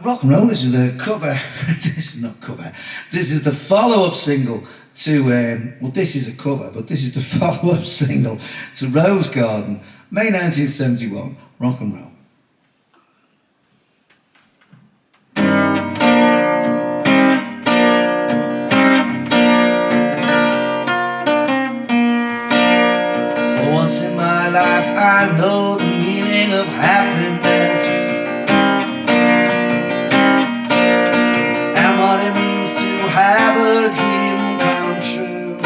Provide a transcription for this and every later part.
Rock and Roll, this is the cover, this is not cover, this is the follow-up single to, well, this is a cover, but this is the follow-up single to Rose Garden, May 1971, Rock and Roll. For once in my life I know the meaning of happiness and what it means to have a dream come true.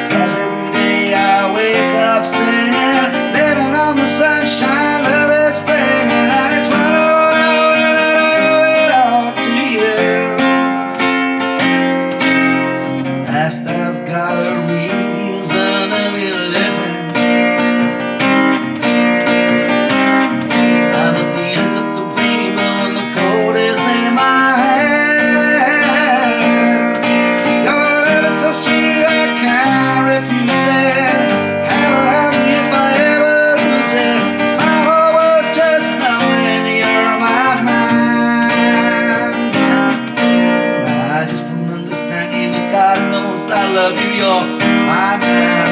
'Cause every day I wake up singing, living on the sunshine, love is spring, and I just wanna owe it all to you. Last I've got a reason to be living. I'm at the end of the rainbow and the cold is in my hands. Your love is so sweet I can't refuse it. Have me if I ever lose it. My whole world's just knowing you're my man. I just don't understand you, but God knows I love you. You're my man.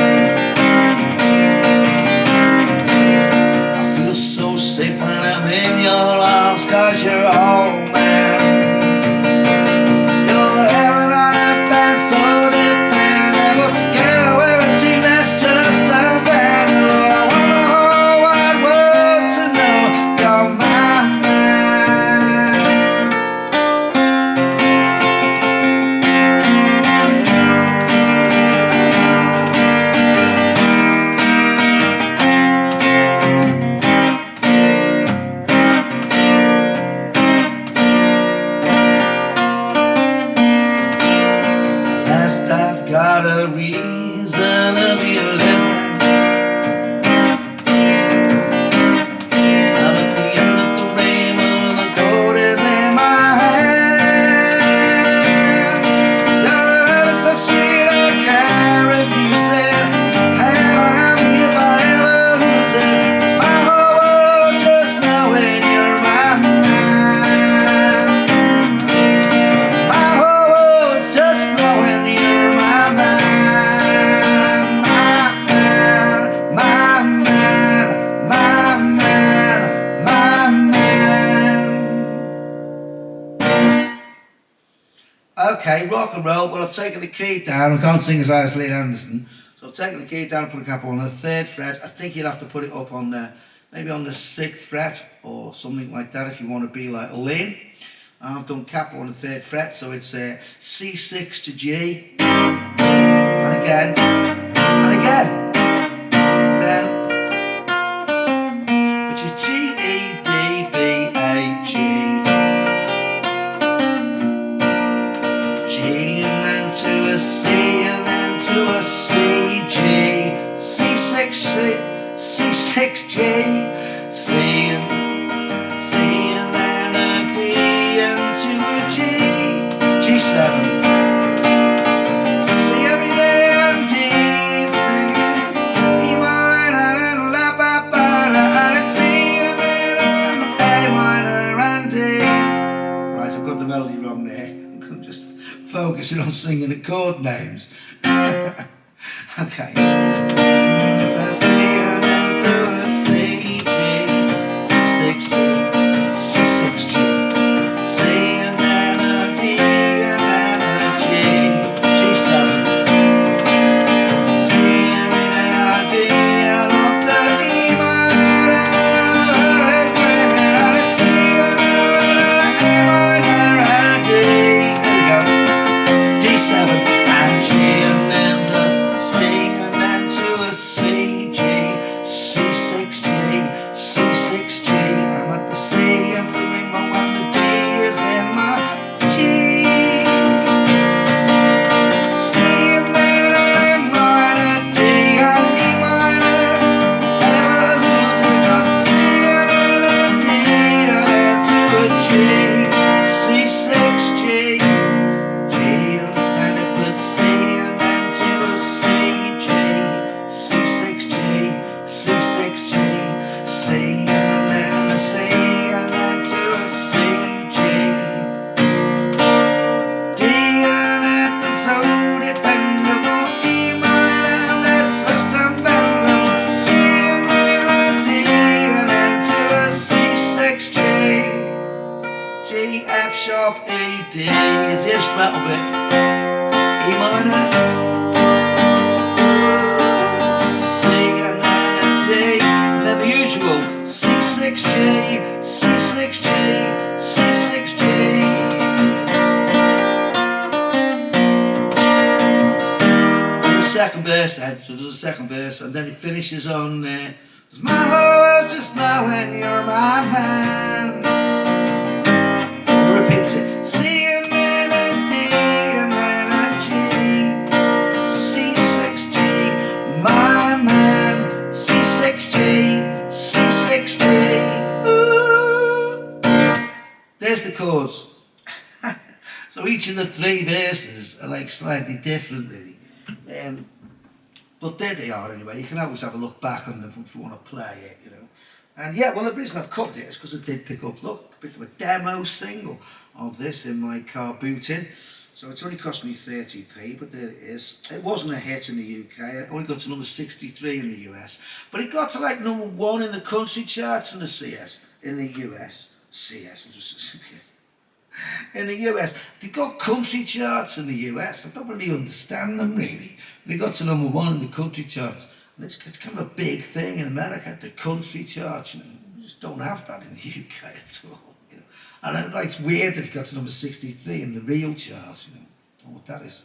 I feel so safe when I'm in your arms, 'cause you're all man. You're heaven on earth and so dependable. Together we're a team that's just unbendable. I want the whole wide world to know you're my man. Last I've got a reason to be living. I'm at the end of the rainbow and the cold is in my hands. Your love is so sweet I can't refuse it. Heaven help me if I ever lose it. 'Cause my whole world's just knowing you're my man. My whole world's just knowing you're my man. My man, my man, my man, my man. Okay, Rock and Roll. Well, I've taken the key down. I can't sing as high as Lynn Anderson, so I've taken the key down and put a capo on the 3rd fret. I think you'll have to put it up on maybe on the 6th fret or something like that if you want to be like Lynn. I've done capo on the 3rd fret, so it's C6 to G, and again, and again, then, which is G, E, D, B, A, G, G, and then to a C, and then to a C, G, C6, C, C6, G, C, and C, and then a D, and to a G, G7. C every day and D, singing E minor and la ba ba da, and C and then A minor and D. Right, I've got the melody wrong there. I'm just focusing on singing the chord names. Okay. C and then to a C, G, C6, G, C6, G, C and then a D and then a G, G7, C and then a D and up to E minor, and a C and then a minor and a D. There we go. D7 and G and then a C and then to a C. little bit. E minor, C and then a D, and then the usual C6G, C6G, C6G. Second verse then, so there's a second verse, and then it finishes on "'Cause my whole world's just now when you're my man." Repeat it. C and then a D and then a G, C6G, my man, C6G, C6G. Ooh. There's the chords. So each of the three verses are like slightly different, really. But there they are anyway. You can always have a look back on them if you want to play it, you know. And yeah, well, the reason I've covered it is because I did pick up, look, a bit of a demo single of this in my car booting. So it's only cost me 30p, but there it is. It wasn't a hit in the UK. It only got to number 63 in the US. But it got to like number 1 in the country charts in the CS, in the US. CS, in the US. They got country charts in the US. I don't really understand them really. They got to number 1 in the country charts. And it's kind of a big thing in America, the country charts. You know, we just don't have that in the UK at all. You know. And it's weird that it got to number 63 in the real charts. You know, don't know what that is.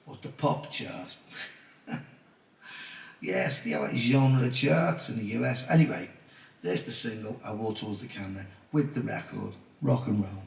Or the pop chart. Yes, the like genre charts in the US. Anyway, there's the single, I Walk Towards the Camera, with the record, rock and roll.